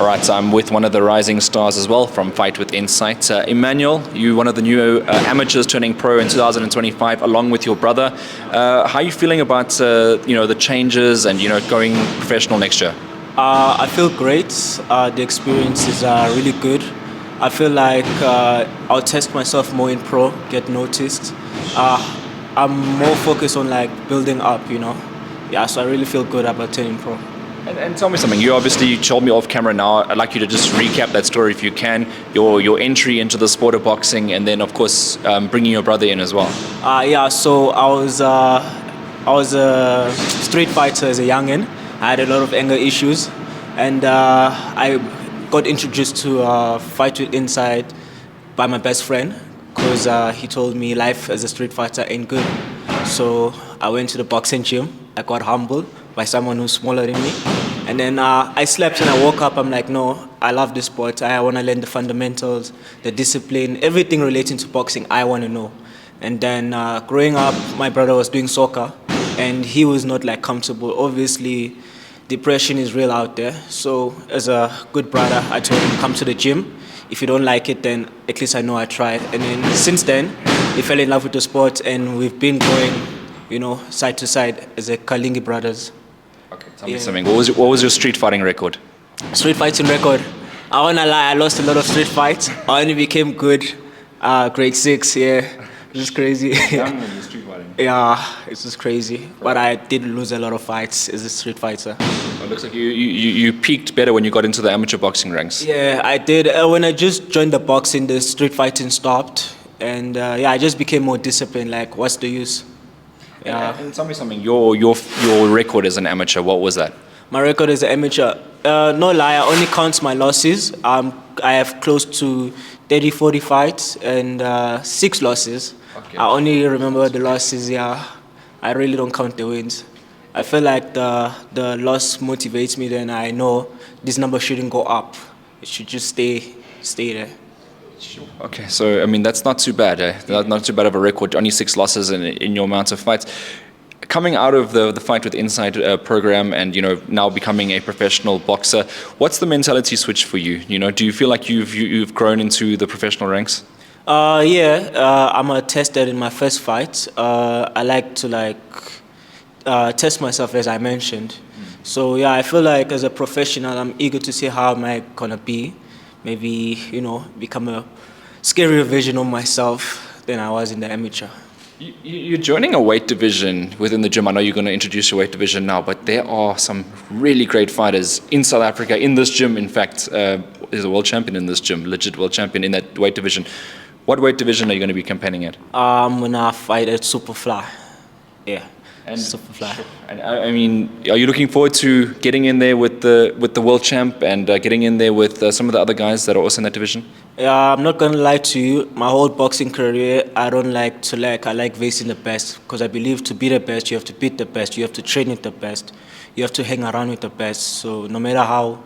All right, so I'm with one of the rising stars as well from Fight with Insight. Emmanuel, you one of the new amateurs turning pro in 2025, along with your brother. How are you feeling about the changes and going professional next year? I feel great. The experience is really good. I feel like I'll test myself more in pro, get noticed. I'm more focused on like building up. Yeah, so I really feel good about turning pro. And tell me something. You told me off camera now. I'd like you to just recap that story if you can. Your entry into the sport of boxing, and then of course bringing your brother in as well. Yeah, so I was a street fighter as a youngin. I had a lot of anger issues, and I got introduced to Fight with Insight by my best friend because he told me life as a street fighter ain't good. So I went to the boxing gym. I got humbled by someone who's smaller than me. And then I slept and I woke up. I'm like, no, I love this sport. I want to learn the fundamentals, the discipline, everything relating to boxing. I want to know. And then growing up, my brother was doing soccer and he was not like comfortable. Obviously, depression is real out there. So as a good brother, I told him, come to the gym. If you don't like it, then at least I know I tried. And then since then, he fell in love with the sport and we've been going, side to side as a Kalengui brothers. Okay, tell me something. What was your street fighting record? Street fighting record. I wanna lie, I lost a lot of street fights. I only became good grade 6, yeah. It's just crazy. Young when you're street fighting. Yeah, it's just crazy. But I did lose a lot of fights as a street fighter. It looks like you peaked better when you got into the amateur boxing ranks. Yeah, I did. When I just joined the boxing, the street fighting stopped. And I just became more disciplined. Like, what's the use? Yeah. And tell me something. Your record as an amateur, what was that? My record as an amateur, no lie, I only count my losses. I have close to 30, 40 fights and 6 losses. Okay. I only remember the losses, yeah. I really don't count the wins. I feel like the loss motivates me, then I know this number shouldn't go up. It should just stay there. Sure. Okay, so I mean that's not too bad. Not too bad of a record. Only 6 losses in your amount of fights. Coming out of the Fight with Insight program and now becoming a professional boxer, what's the mentality switch for you? Do you feel like you've grown into the professional ranks? I'm a tester in my first fight. I like to test myself as I mentioned. So yeah, I feel like as a professional, I'm eager to see how am I gonna be. Maybe, become a scarier version of myself than I was in the amateur. You're joining a weight division within the gym. I know you're going to introduce your weight division now, but there are some really great fighters in South Africa, in this gym. In fact, there's a world champion in this gym, legit world champion in that weight division. What weight division are you going to be campaigning at? I'm going to fight at Superfly. Yeah. And Superfly. Sure. And I mean, are you looking forward to getting in there with the world champ and getting in there with some of the other guys that are also in that division? Yeah, I'm not gonna lie to you. My whole boxing career, I don't like to lack. I like facing the best because I believe to be the best, you have to beat the best. You have to train with the best. You have to hang around with the best. So no matter how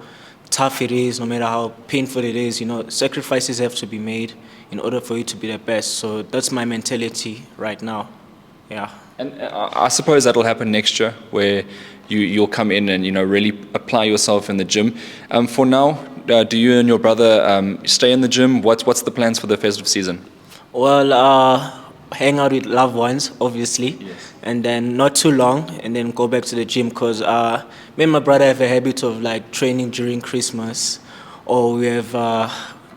tough it is, no matter how painful it is, sacrifices have to be made in order for you to be the best. So that's my mentality right now. Yeah. And I suppose that'll happen next year, where you'll come in and really apply yourself in the gym. For now, do you and your brother stay in the gym? What's the plans for the festive season? Well, hang out with loved ones, obviously, yes. And then not too long, and then go back to the gym because me and my brother have a habit of training during Christmas, or we have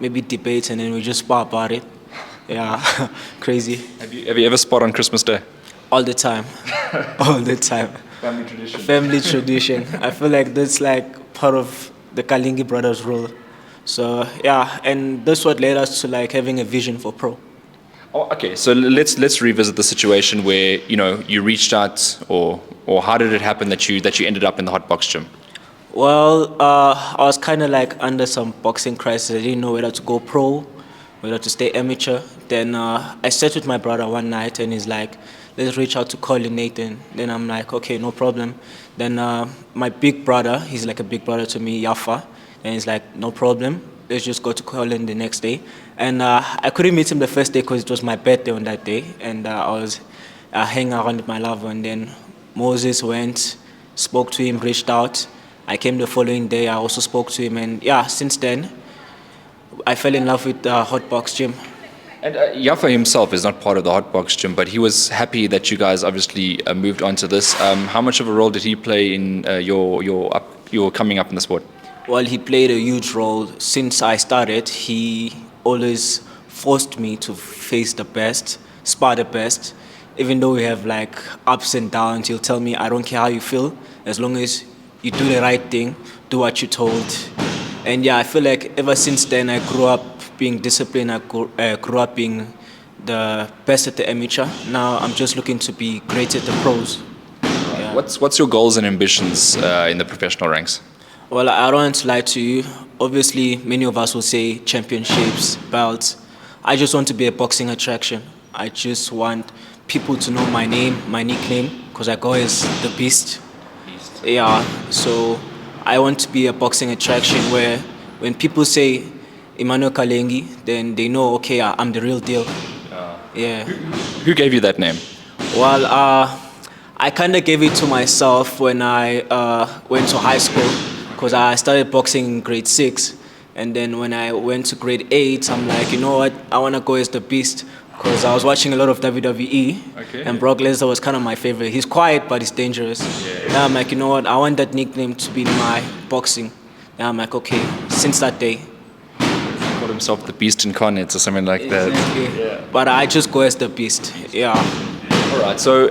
maybe debates and then we just spar about it. Yeah, crazy. Have you ever sparred on Christmas Day? All the time. All the time. Family tradition. Family tradition. I feel like that's part of the Kalengui brothers' role. So yeah, and that's what led us to having a vision for pro. Oh, okay, so let's revisit the situation where you reached out, or how did it happen that you ended up in the hot box gym? Well, I was kind of under some boxing crisis. I didn't know whether to go pro, whether to stay amateur. Then I sat with my brother one night and he's like, let's reach out to Colin Nathan. Then I'm like, okay, no problem. Then my big brother, he's like a big brother to me, Yafa. And he's like, no problem. Let's just go to Colin the next day. And I couldn't meet him the first day because it was my birthday on that day. And I was hanging around with my lover. And then Moses went, spoke to him, reached out. I came the following day. I also spoke to him, and yeah, since then, I fell in love with the hot box gym. And Yafa himself is not part of the Hotbox Gym, but he was happy that you guys obviously moved on to this. How much of a role did he play in your coming up in the sport? Well, he played a huge role. Since I started, he always forced me to face the best, spar the best. Even though we have like ups and downs, he'll tell me, I don't care how you feel, as long as you do the right thing, do what you're told. And yeah, I feel like ever since then, I grew up being disciplined. I grew up being the best at the amateur. Now I'm just looking to be great at the pros. Yeah. What's your goals and ambitions in the professional ranks? Well, I don't want to lie to you. Obviously, many of us will say championships, belts. I just want to be a boxing attraction. I just want people to know my name, my nickname, because I go as the Beast. Yeah, so I want to be a boxing attraction where when people say Emmanuel Kalengui, then they know, okay, I'm the real deal. Yeah. Who gave you that name? Well, I kind of gave it to myself when I went to high school, because I started boxing in grade 6. And then when I went to grade 8, I'm like, you know what, I want to go as the Beast, because I was watching a lot of WWE, and Brock Lesnar was kind of my favorite. He's quiet, but he's dangerous. Now I'm like, you know what, I want that nickname to be my boxing. Now I'm like, okay, since that day. He called himself the Beast incarnate or something like that. Yeah. But I just go as the Beast, yeah. All right, so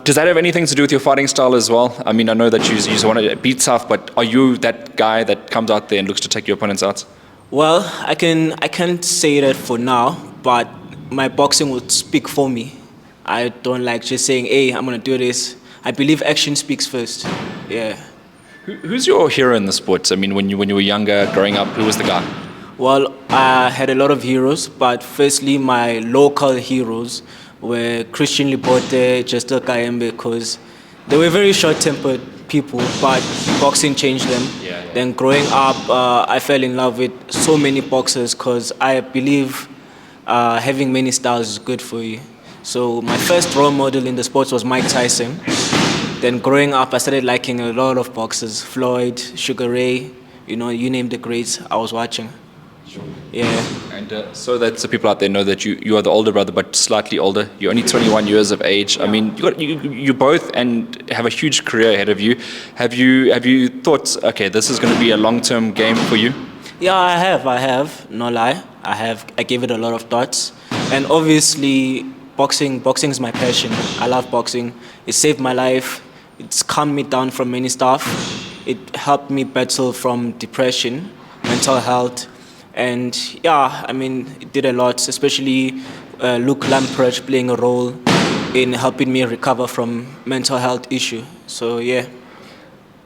does that have anything to do with your fighting style as well? I mean, I know that you want to beat tough, but are you that guy that comes out there and looks to take your opponents out? Well, I can't say that for now, but my boxing would speak for me. I don't like just saying, hey, I'm going to do this. I believe action speaks first. Yeah. Who's your hero in the sport? I mean, when you were younger, growing up, who was the guy? Well, I had a lot of heroes, but firstly, my local heroes were Christian Libote, Jester Kayembe, because they were very short-tempered people, but boxing changed them. Then growing up, I fell in love with so many boxers because I believe having many styles is good for you. So my first role model in the sports was Mike Tyson. Then growing up, I started liking a lot of boxers, Floyd, Sugar Ray, you name the greats I was watching. Yeah. And so that so people out there know that you are the older brother, but slightly older. You're only 21 years of age. I mean, you both and have a huge career ahead of you. Have you thought, okay, this is going to be a long-term game for you? Yeah, I have. No lie, I gave it a lot of thoughts, and obviously, boxing is my passion. I love boxing. It saved my life. It's calmed me down from many stuff. It helped me battle from depression, mental health. And yeah, I mean, it did a lot, especially Luke Lamprecht playing a role in helping me recover from mental health issue. So yeah.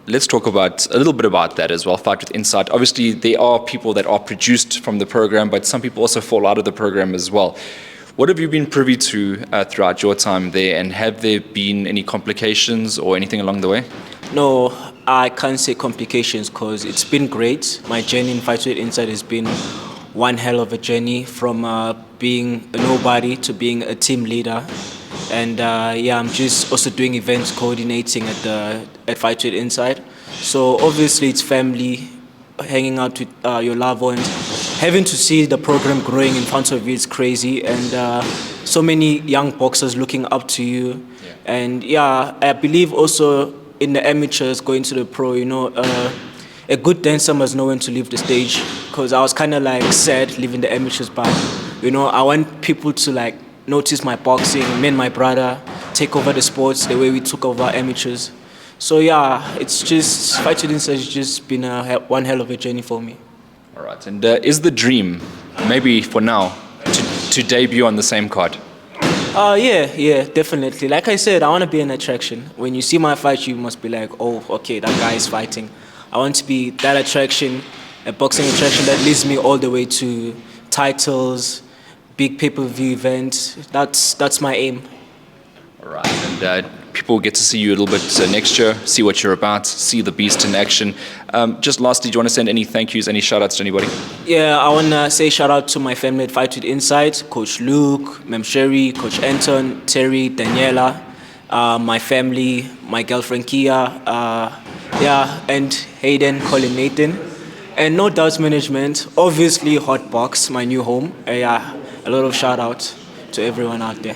Let's talk about a little bit about that as well, Fight with Insight. Obviously, there are people that are produced from the program, but some people also fall out of the program as well. What have you been privy to throughout your time there, and have there been any complications or anything along the way? No, I can't say complications because it's been great. My journey in Fight with Insight has been one hell of a journey, from being a nobody to being a team leader. And yeah, I'm just also doing events coordinating at Fight with Insight. So obviously it's family, hanging out with your loved ones. Having to see the program growing in front of you is crazy, and so many young boxers looking up to you. Yeah. And yeah, I believe also in the amateurs going to the pro, a good dancer must know when to leave the stage, because I was kind of like sad leaving the amateurs, but I want people to like notice my boxing, me and my brother take over the sports the way we took over amateurs. So yeah, it's just Fight with Insight has just been one hell of a journey for me. All right, and is the dream, maybe for now, to debut on the same card? Yeah, definitely. Like I said, I want to be an attraction. When you see my fight, you must be like, oh, okay, that guy is fighting. I want to be that attraction, a boxing attraction that leads me all the way to titles, big pay-per-view events. That's my aim. All right, and people get to see you a little bit next year, see what you're about, see the Beast in action. Just lastly, do you want to send any thank yous, any shout-outs to anybody? Yeah, I want to say shout-out to my family at Fight with Insight, Coach Luke, Mem Sherry, Coach Anton, Terry, Daniela, my family, my girlfriend Kia, Yeah, and Hayden, Colin, Nathan. And no doubts management, obviously Hotbox, my new home. Yeah, a lot of shout outs to everyone out there.